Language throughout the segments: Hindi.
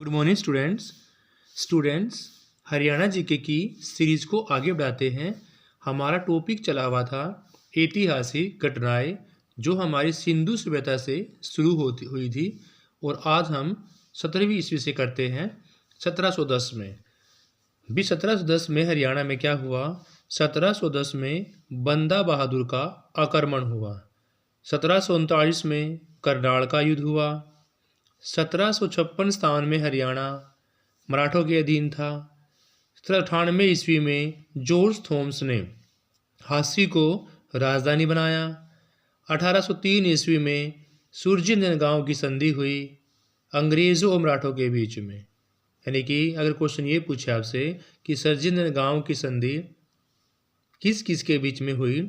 Good morning students Haryana GK की सीरीज को आगे बढ़ाते हैं। हमारा टॉपिक चला हुआ था ऐतिहासिक घटनाएं जो हमारी सिंधु सभ्यता से शुरू हुई थी और आज हम 17वीं ईस्वी से करते हैं 1710 में। भी 1710 में हरियाणा में क्या हुआ? 1710 में बंदा बहादुर का आक्रमण हुआ। 1739 में करनाल का युद्ध हुआ। 1756 में हरियाणा मराठों के अधीन था। 1798 ईस्वी में जॉर्ज थॉमस ने झांसी को राजधानी बनाया। 1803 ईस्वी में सूरजनगांव की संधि हुई अंग्रेज़ों और मराठों के बीच में। यानी कि अगर क्वेश्चन ये पूछे आपसे कि सूरजनगांव की संधि किस किस के बीच में हुई,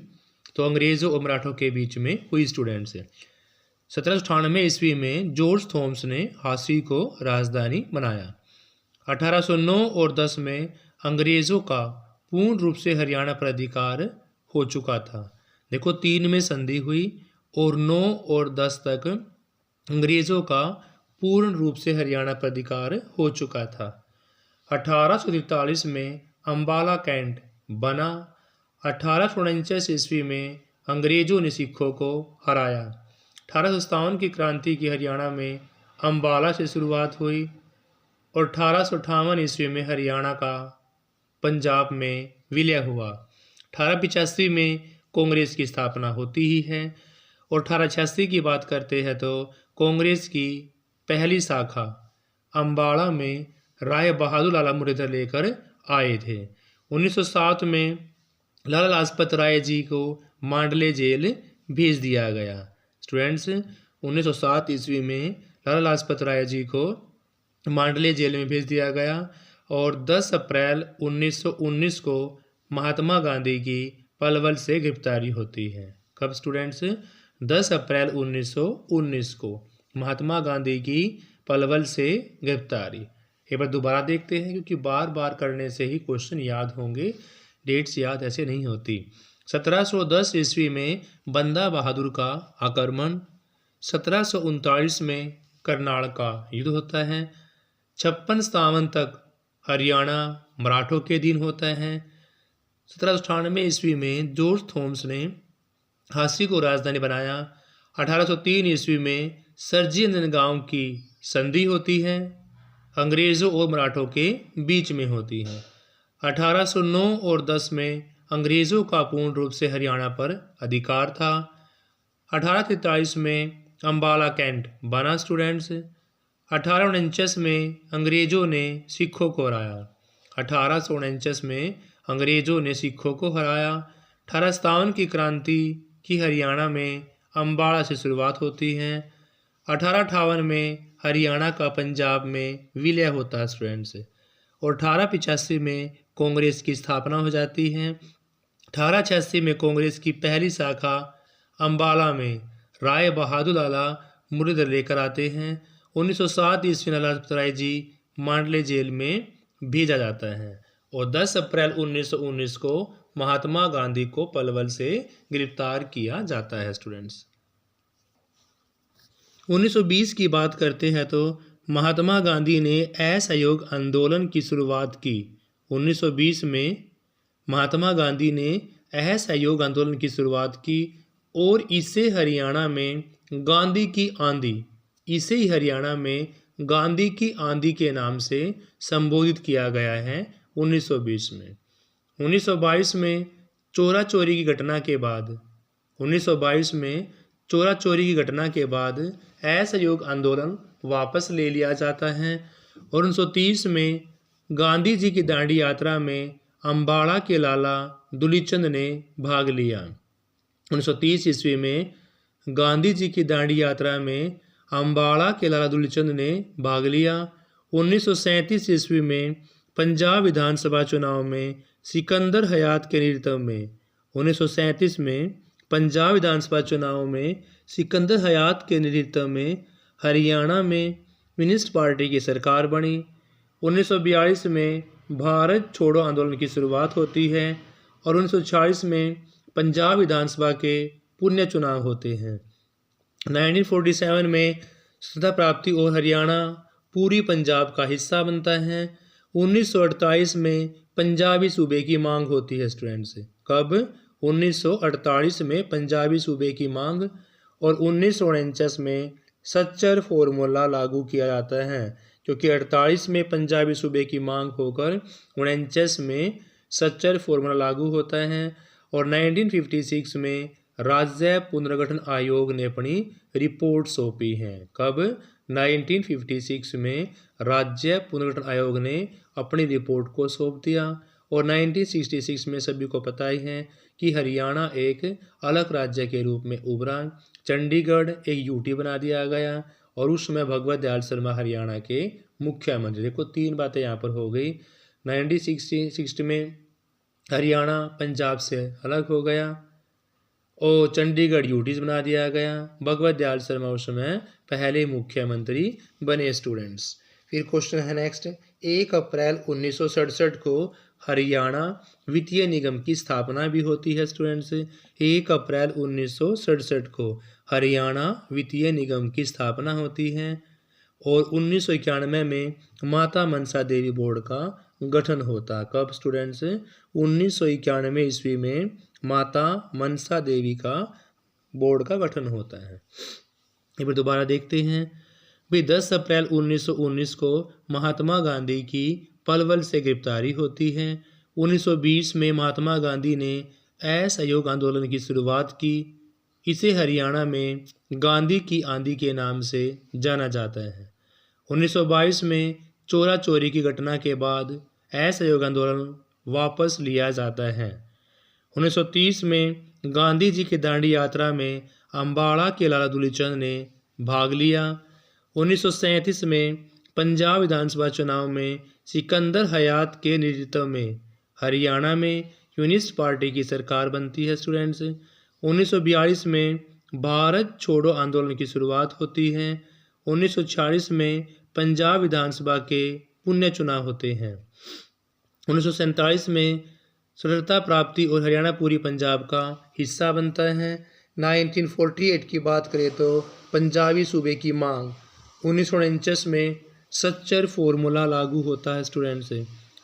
तो अंग्रेज़ों और मराठों के बीच में हुई स्टूडेंट्स। 1798 ईस्वी में जॉर्ज थॉमस ने झांसी को राजधानी बनाया। 1809 और 10 में अंग्रेज़ों का पूर्ण रूप से हरियाणा पर अधिकार हो चुका था। देखो 3 में संधि हुई और 9 और 10 तक अंग्रेज़ों का पूर्ण रूप से हरियाणा पर अधिकार हो चुका था। 1843 में अम्बाला कैंट बना। 1849 ईस्वी में अंग्रेज़ों ने सिखों को हराया। 1857 की क्रांति की हरियाणा में अम्बाला से शुरुआत हुई और 1858 ईस्वी में हरियाणा का पंजाब में विलय हुआ। 1885 में कांग्रेस की स्थापना होती ही है और 1886 की बात करते हैं तो कांग्रेस की पहली शाखा अम्बाला में राय बहादुर लाला मुरारदास लेकर आए थे। 1907 में लाला लाजपत राय जी को मांडले जेल भेज दिया गया। स्टूडेंट्स 1907 ईस्वी में लाला लाजपत राय जी को मांडले जेल में भेज दिया गया और 10 अप्रैल 1919 को महात्मा गांधी की पलवल से गिरफ्तारी होती है। कब स्टूडेंट्स? 10 अप्रैल 1919 को महात्मा गांधी की पलवल से गिरफ्तारी। एक बार दोबारा देखते हैं क्योंकि बार बार करने से ही क्वेश्चन याद होंगे, डेट्स याद ऐसे नहीं होती। 1710 ईस्वी में बंदा बहादुर का आक्रमण। 1739 में करनाल का युद्ध होता है। 56-57 तक हरियाणा मराठों के अधीन होता है। 1798 ईस्वी में जॉर्ज थॉमस ने झांसी को राजधानी बनाया। 1803 ईस्वी में सूरजनगांव की संधि होती है, अंग्रेज़ों और मराठों के बीच में होती है। 1809 और 10 में अंग्रेज़ों का पूर्ण रूप से हरियाणा पर अधिकार था। 1843 में अम्बाला कैंट बना स्टूडेंट्स। 1849 में अंग्रेज़ों ने सिखों को हराया। 1849 में अंग्रेज़ों ने सिखों को हराया। 1857 की क्रांति की हरियाणा में अम्बाला से शुरुआत होती है। 1858 में हरियाणा का पंजाब में विलय होता है स्टूडेंट्स और 1885 में कांग्रेस की स्थापना हो जाती है। 1886 में कांग्रेस की पहली शाखा अम्बाला में राय बहादुर लाला मुरारदास लेकर आते हैं। 1907 ईस्वी में लाला लाजपत राय जी मांडले जेल में भेजा जाता है और 10 अप्रैल 1919 को महात्मा गांधी को पलवल से गिरफ्तार किया जाता है स्टूडेंट्स। 1920 की बात करते हैं तो महात्मा गांधी ने असहयोग आंदोलन की शुरुआत की। 1920 में महात्मा गांधी ने असहयोग आंदोलन की शुरुआत की और इसे हरियाणा में गांधी की आंधी, इसे ही हरियाणा में गांधी की आंधी के नाम से संबोधित किया गया है 1920 में। 1922 में चोरा चोरी की घटना के बाद 1922 में चोरा चोरी की घटना के बाद असहयोग आंदोलन वापस ले लिया जाता है और 1930 में गांधी जी की दांडी यात्रा में अम्बाड़ा के लाला दुलीचंद ने भाग लिया। 1930 ईस्वी में गांधी जी की दांडी यात्रा में अम्बाड़ा के लाला दुलीचंद ने भाग लिया। 1937 ईस्वी में पंजाब विधानसभा चुनाव में सिकंदर हयात के नेतृत्व में 1937 में पंजाब विधानसभा चुनाव में सिकंदर हयात के नेतृत्व में हरियाणा में कम्युनिस्ट पार्टी की सरकार बनी। 1942 में भारत छोड़ो आंदोलन की शुरुआत होती है और 1940 में पंजाब विधानसभा के पुनः चुनाव होते हैं। 1947 में स्वतंत्रता प्राप्ति और हरियाणा पूरी पंजाब का हिस्सा बनता है। 1948 में पंजाबी सूबे की मांग होती है स्टूडेंट्स। कब? 1948 में पंजाबी सूबे की मांग, और 1949 में सच्चर फॉर्मूला लागू किया जाता है, क्योंकि 48 में पंजाबी सूबे की मांग होकर 49 में सच्चर फॉर्मूला लागू होता है। और 1956 में राज्य पुनर्गठन आयोग ने अपनी रिपोर्ट सौंपी है। कब? 1956 में राज्य पुनर्गठन आयोग ने अपनी रिपोर्ट को सौंप दिया। और 1966 में सभी को पता ही है कि हरियाणा एक अलग राज्य के रूप में उभरा। चंडीगढ़ एक यूटी बना दिया गया, और उस समय भगवत दयाल शर्मा हरियाणा के मुख्यमंत्री। देखो 3 बातें यहाँ पर हो गई। 1960 में हरियाणा पंजाब से अलग हो गया, और चंडीगढ़ यूटीज बना दिया गया। भगवत दयाल शर्मा उस समय पहले मुख्यमंत्री बने स्टूडेंट्स। फिर क्वेश्चन है नेक्स्ट, 1 अप्रैल 1967 को हरियाणा वित्तीय निगम की स्थापना भी होती है स्टूडेंट्स। 1 अप्रैल 1967 को हरियाणा वित्तीय निगम की स्थापना होती है, और 1991 में माता मनसा देवी बोर्ड का गठन होता। कब स्टूडेंट्स? 1991 ईस्वी में माता मनसा देवी का बोर्ड का गठन होता है। एक बार दोबारा देखते हैं भाई। 10 अप्रैल 1919 को महात्मा गांधी की पलवल से गिरफ्तारी होती है। 1920 में महात्मा गांधी ने असहयोग आंदोलन की शुरुआत की। इसे हरियाणा में गांधी की आंधी के नाम से जाना जाता है। 1922 में चोरा चोरी की घटना के बाद असहयोग आंदोलन वापस लिया जाता है। 1930 में गांधी जी की दांडी यात्रा में अम्बाड़ा के लाला दुलीचंद ने भाग लिया। 1937 में पंजाब विधानसभा चुनाव में सिकंदर हयात के नेतृत्व में हरियाणा में यूनिस्ट पार्टी की सरकार बनती है स्टूडेंट्स। 1942 में भारत छोड़ो आंदोलन की शुरुआत होती है। 1946 में पंजाब विधानसभा के पुण्य चुनाव होते हैं। 1947 में स्वतंत्रता प्राप्ति और हरियाणा पूरी पंजाब का हिस्सा बनता है। 1948 की बात करें तो पंजाबी सूबे की मांग। 1949 में सच्चर फॉर्मूला लागू होता है स्टूडेंट्स।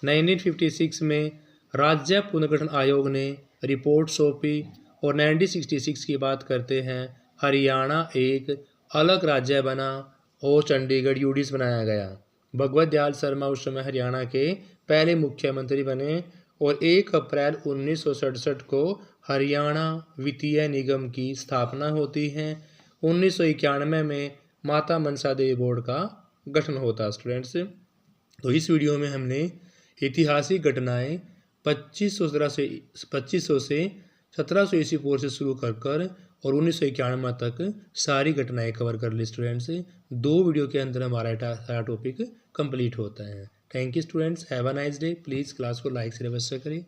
1956 में राज्य पुनर्गठन आयोग ने रिपोर्ट सौंपी, और 1966 की बात करते हैं, हरियाणा एक अलग राज्य बना और चंडीगढ़ यूडीज बनाया गया। भगवत दयाल शर्मा उस समय हरियाणा के पहले मुख्यमंत्री बने, और 1 अप्रैल 1967 को हरियाणा वित्तीय निगम की स्थापना होती है। 1991 में माता मनसा देवी बोर्ड का गठन होता है स्टूडेंट्स। तो इस वीडियो में हमने ऐतिहासिक घटनाएं 2500 से 1700 ईस्वी पूर्व से शुरू कर और 1991 तक सारी घटनाएं कवर कर ली स्टूडेंट्स। 2 वीडियो के अंदर हमारा सारा टॉपिक कंप्लीट होता है। Thank you students, have a nice day. Please class को लाइक से अवश्य करें।